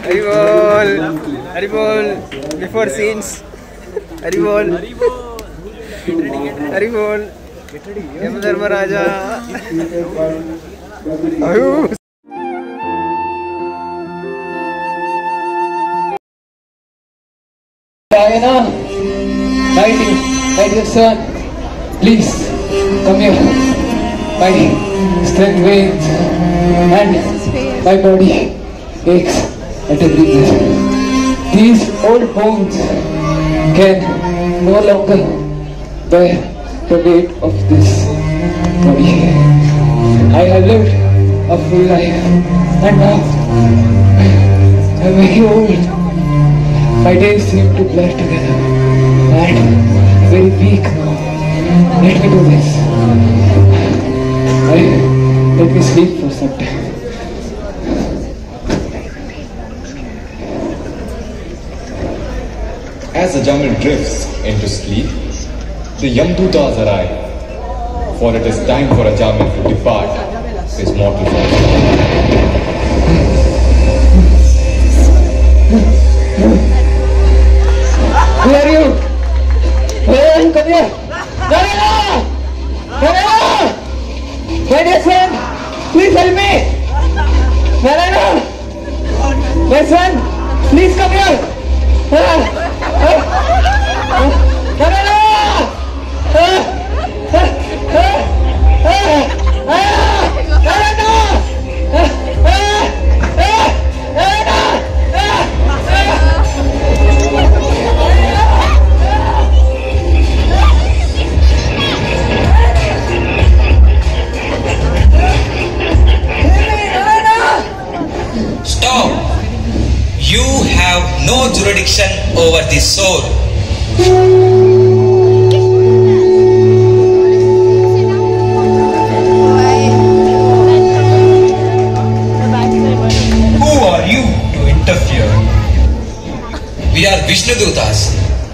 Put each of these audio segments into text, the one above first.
Haribol, Haribol, before scenes. Haribol, Haribol, Yamadharmaraja. Ayuh. Diana, my dear son, please come here. My strength wanes and my body aches at every breath. These old bones can no longer bear the weight of this body. I have lived a full life and now I am very old. My days seem to blur together and I'm very weak now. Let me do this. Let me sleep for some time. As Ajamil drifts into sleep, the Yamdutas arrive, for it is time for Ajamil to depart his mortal body. Who are you? Hey, come here! Narayana! Narayana! My dear son, please help me! Narayana! My son, please come here! Narayana! You have no jurisdiction over the soul. Who are you to interfere? We are Vishnudutas,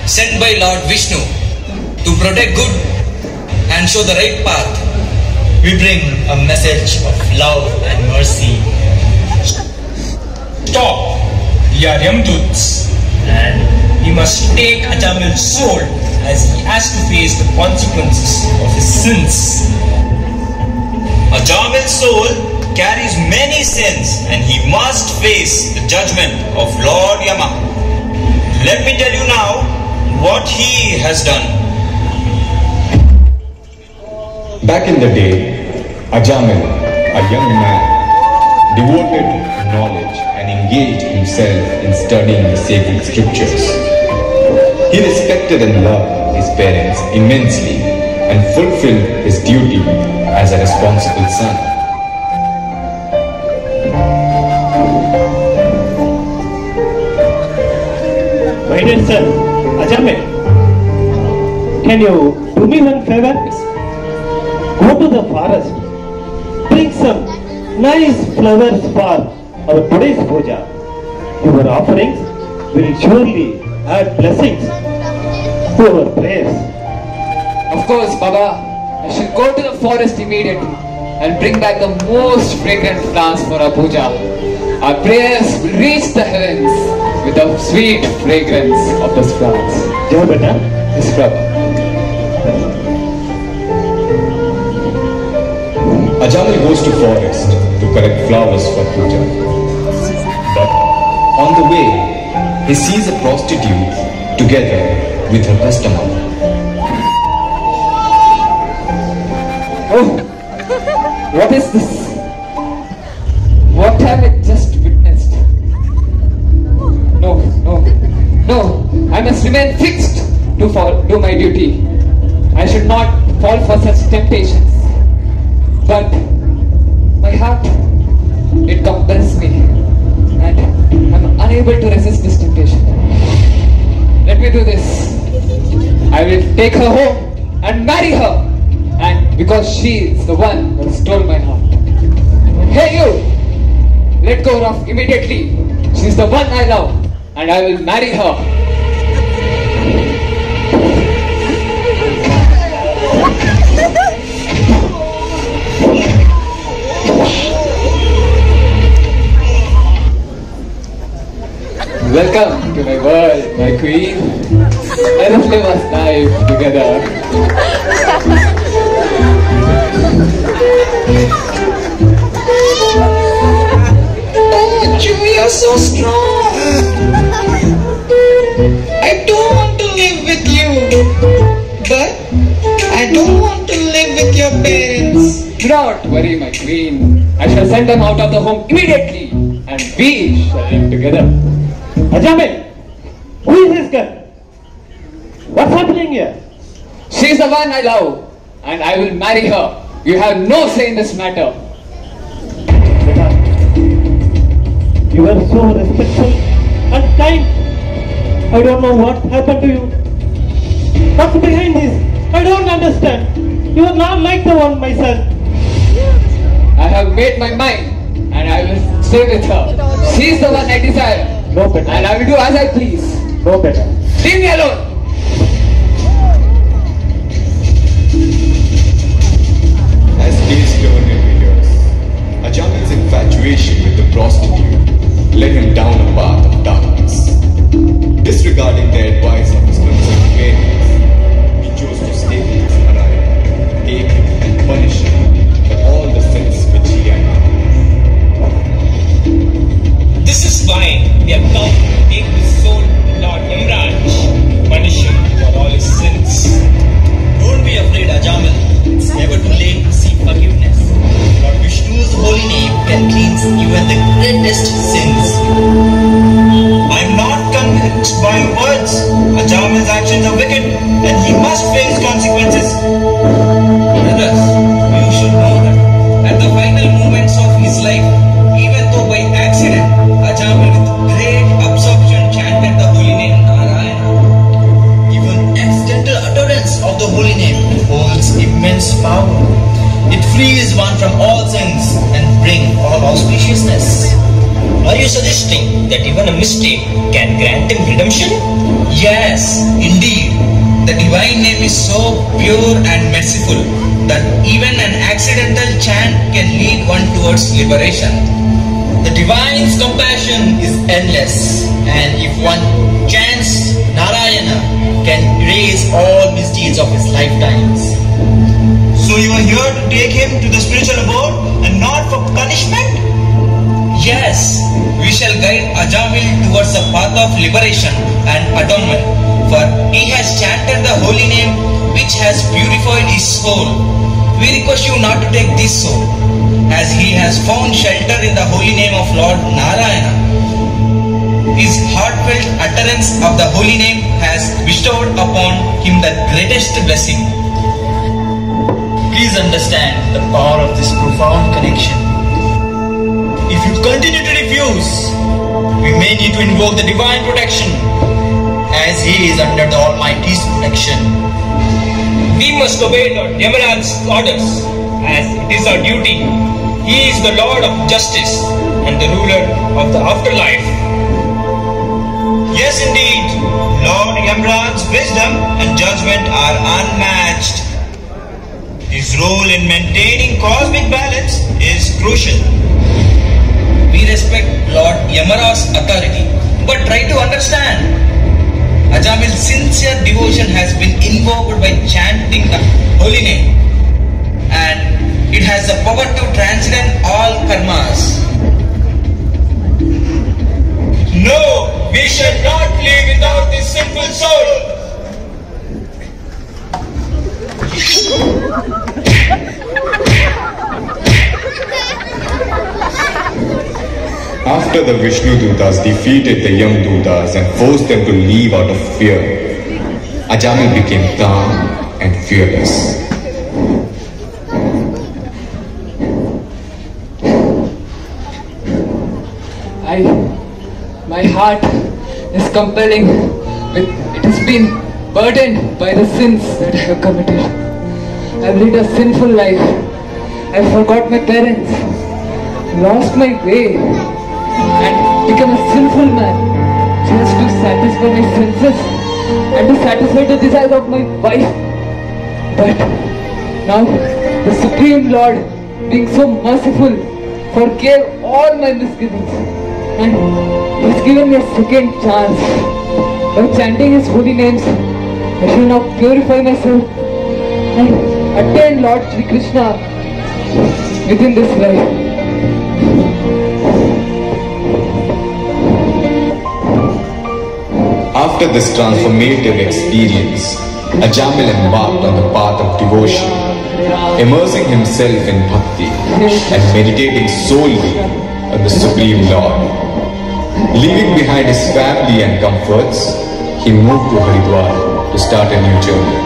sent by Lord Vishnu to protect good and show the right path. We bring a message of love and mercy. Stop! We are Yamduts and we must take Ajamil's soul as he has to face the consequences of his sins. Ajamil's soul carries many sins and he must face the judgment of Lord Yama. Let me tell you now what he has done. Back in the day, Ajamil, a young man, devoted to knowledge and engaged himself in studying the sacred scriptures. He respected and loved his parents immensely and fulfilled his duty as a responsible son. My dear son, Ajamil, can you do me one favor? Go to the forest, bring some nice flowers for our today's puja. Your offerings will surely add blessings to our prayers. Of course, Baba. I shall go to the forest immediately and bring back the most fragrant plants for our puja. Our prayers will reach the heavens with the sweet fragrance of those plants. Jai Beta. Yes, Prabhu. Ajamil goes to forest to collect flowers for puja. But on the way, he sees a prostitute together with her customer. Oh, what is this? What have I just witnessed? No, I must remain fixed to do my duty. I should not fall for such temptations. But my heart, it compels me and I'm unable to resist this temptation. Let me do this. I will take her home and marry her, and because she is the one who stole my heart. Hey you! Let go of immediately. She is the one I love and I will marry her. Welcome to my world, my queen. Let us live our life together. You are so strong. I don't want to live with you, but I don't want to live with your parents. Do not worry, my queen. I shall send them out of the home immediately, and we shall live together. Ajamil, who is this girl? What's happening here? She is the one I love, and I will marry her. You have no say in this matter. You are so respectful and kind. I don't know what happened to you. What's behind this? I don't understand. You are not like the one, my son. I have made my mind, and I will stay with her. She is the one I desire. No better. And I will do as I please. No better. Leave me alone. As days turn into years, Ajamil's infatuation with the prostitute led him down a path of darkness. Disregarding the advice of his concerned parents, he chose to stay with his Narayana, take him and punish him for all the sins which he had done. This is why we have come to take his soul to Lord Yamraj, punish him for all his sins. Don't be afraid, Ajamil. It's never too late to seek forgiveness. Lord Vishnu's holy name can cleanse even the greatest sins. I'm not convinced by your words. Ajamil's actions are wicked and he must face consequences. Brothers, you should know that at the final moments of his life, even though by accident, Ajamil with great absorption chanted the holy name Narayana. Even accidental utterance of the holy name holds immense power. It frees one from all sins and brings all auspiciousness. Are you suggesting that even a mistake can grant him redemption? Yes, indeed. The divine name is so pure and merciful that even an accidental chant can lead one towards liberation. The divine's compassion is endless, and if one chants Narayana, can erase all misdeeds of his lifetimes. So you are here to take him to the spiritual abode and not for punishment? Yes, we shall guide Ajamil towards the path of liberation and atonement, for he has chanted the holy name which has purified his soul. We request you not to take this soul, as he has found shelter in the holy name of Lord Narayana. His heartfelt utterance of the holy name has bestowed upon him the greatest blessing. Please understand the power of this profound connection. If you continue to refuse, we may need to invoke the divine protection, as he is under the Almighty's protection. We must obey Lord Yamaraj's orders, as it is our duty. He is the Lord of justice and the ruler of the afterlife. Yes, indeed, Lord Yamaraj's wisdom and judgment are unmatched. His role in maintaining cosmic balance is crucial. We respect Lord Yamaraj's authority, but try to understand. Ajamil's sincere devotion has been invoked by chanting the holy name, and it has the power to transcend all karmas. No, we shall not live without this sinful soul. After the Vishnu Dutas defeated the young Dutas and forced them to leave out of fear, Ajamil became calm and fearless. My heart is compelling. It has been burdened by the sins that I have committed. I have led a sinful life. I forgot my parents, lost my way, and become a sinful man just to satisfy my senses and to satisfy the desires of my wife. But now the Supreme Lord, being so merciful, forgave all my misgivings and He's given me a second chance. By chanting His holy names, I shall now purify myself and attain Lord Shri Krishna within this life. After this transformative experience, Ajamil embarked on the path of devotion, immersing himself in bhakti and meditating solely on the Supreme Lord. Leaving behind his family and comforts, he moved to Haridwar to start a new journey.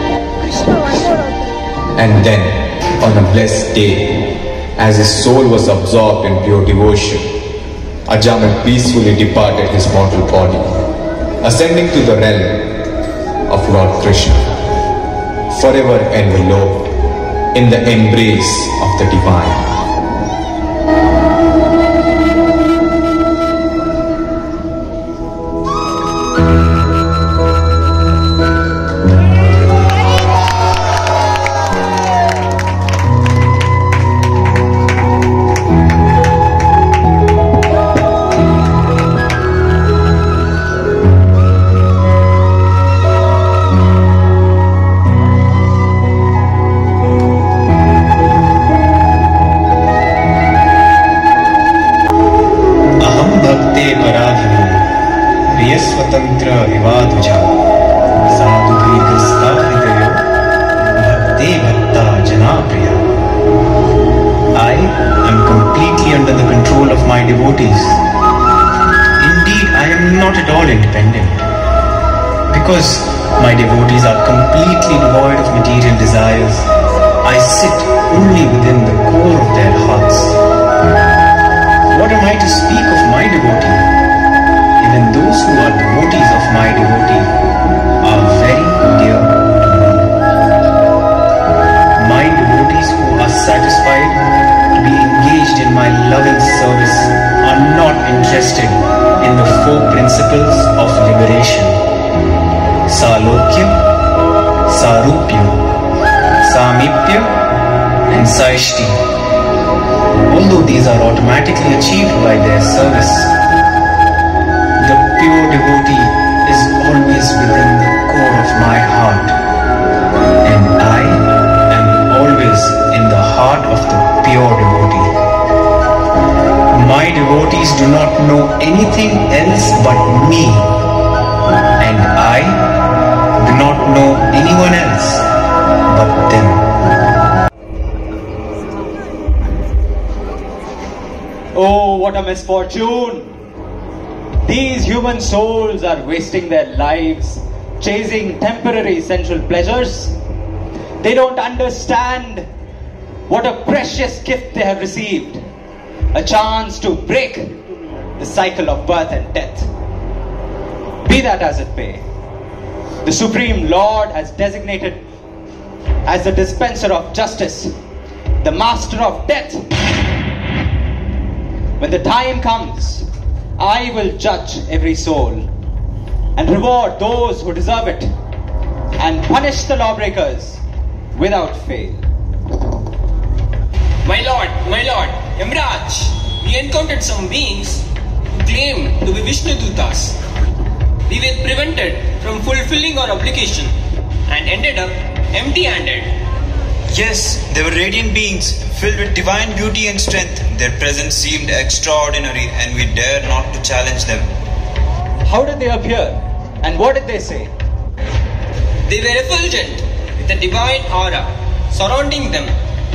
And then, on a blessed day, as his soul was absorbed in pure devotion, Ajamil peacefully departed his mortal body, ascending to the realm of Lord Krishna, forever enveloped in the embrace of the divine. स्वतंत्र विवादुजा साधु दीर्घस्था हृदयो भक्ते भक्ता जना प्रिया. I am completely under the control of my devotees. Indeed, I am not at all independent, because my devotees are completely devoid of material desires. I sit only within the core of their hearts. What am I to speak of my devotee? Even those who are devotees of my devotee are very dear to me. My devotees who are satisfied to be engaged in my loving service are not interested in the four principles of liberation: Salokya, Sarupya, Samipya and Saishti. Although these are automatically achieved by their service, the pure devotee is always within the core of my heart, and I am always in the heart of the pure devotee. My devotees do not know anything else but me, and I do not know anyone else but them. Oh, what a misfortune! These human souls are wasting their lives chasing temporary sensual pleasures. They don't understand what a precious gift they have received, a chance to break the cycle of birth and death. Be that as it may, the Supreme Lord has designated as the dispenser of justice, the master of death. When the time comes, I will judge every soul and reward those who deserve it and punish the lawbreakers without fail. My lord, Yamraj, we encountered some beings who claim to be Vishnudutas. We were prevented from fulfilling our obligation and ended up empty-handed. Yes, they were radiant beings filled with divine beauty and strength. Their presence seemed extraordinary and we dared not to challenge them. How did they appear and what did they say? They were effulgent with a divine aura surrounding them.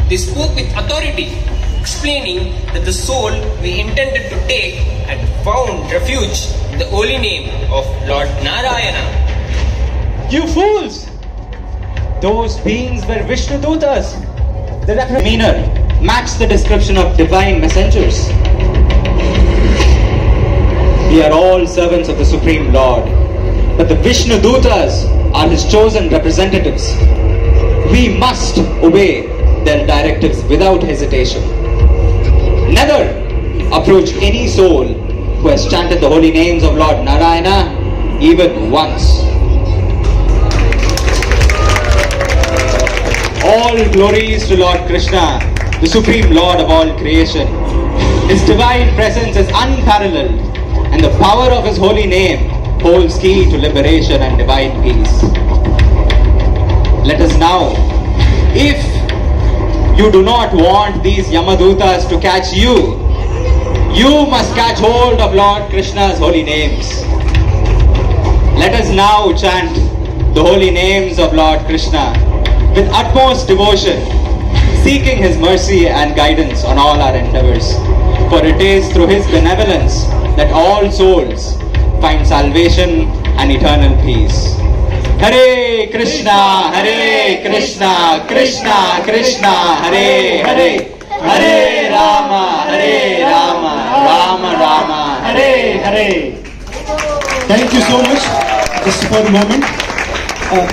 They spoke with authority, explaining that the soul we intended to take had found refuge in the holy name of Lord Narayana. You fools! Those beings were Vishnudutas. The demeanor matched the description of divine messengers. We are all servants of the Supreme Lord, but the Vishnudutas are His chosen representatives. We must obey their directives without hesitation. Never approach any soul who has chanted the holy names of Lord Narayana even once. All glories to Lord Krishna, the Supreme Lord of all creation. His divine presence is unparalleled and the power of his holy name holds key to liberation and divine peace. Let us now, if you do not want these Yamadutas to catch you, you must catch hold of Lord Krishna's holy names. Let us now chant the holy names of Lord Krishna with utmost devotion, seeking his mercy and guidance on all our endeavors. For it is through his benevolence that all souls find salvation and eternal peace. Hare Krishna, Krishna Krishna, Hare Hare, Hare Rama, Rama Rama, Hare Hare. Thank you so much. Just for a moment.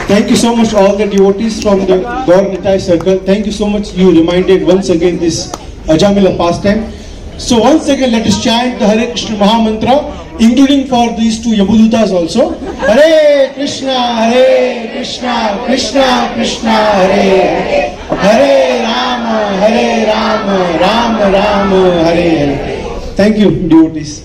Thank you so much all the devotees from the Gaur Nitai circle. Thank you so much. You reminded once again this Ajamila pastime. So once again let us chant the Hare Krishna Maha Mantra, including for these two Yamadutas also. Hare Krishna, Krishna Krishna, Hare Hare, Hare Rama, Rama Rama, Hare Hare. Thank you, devotees.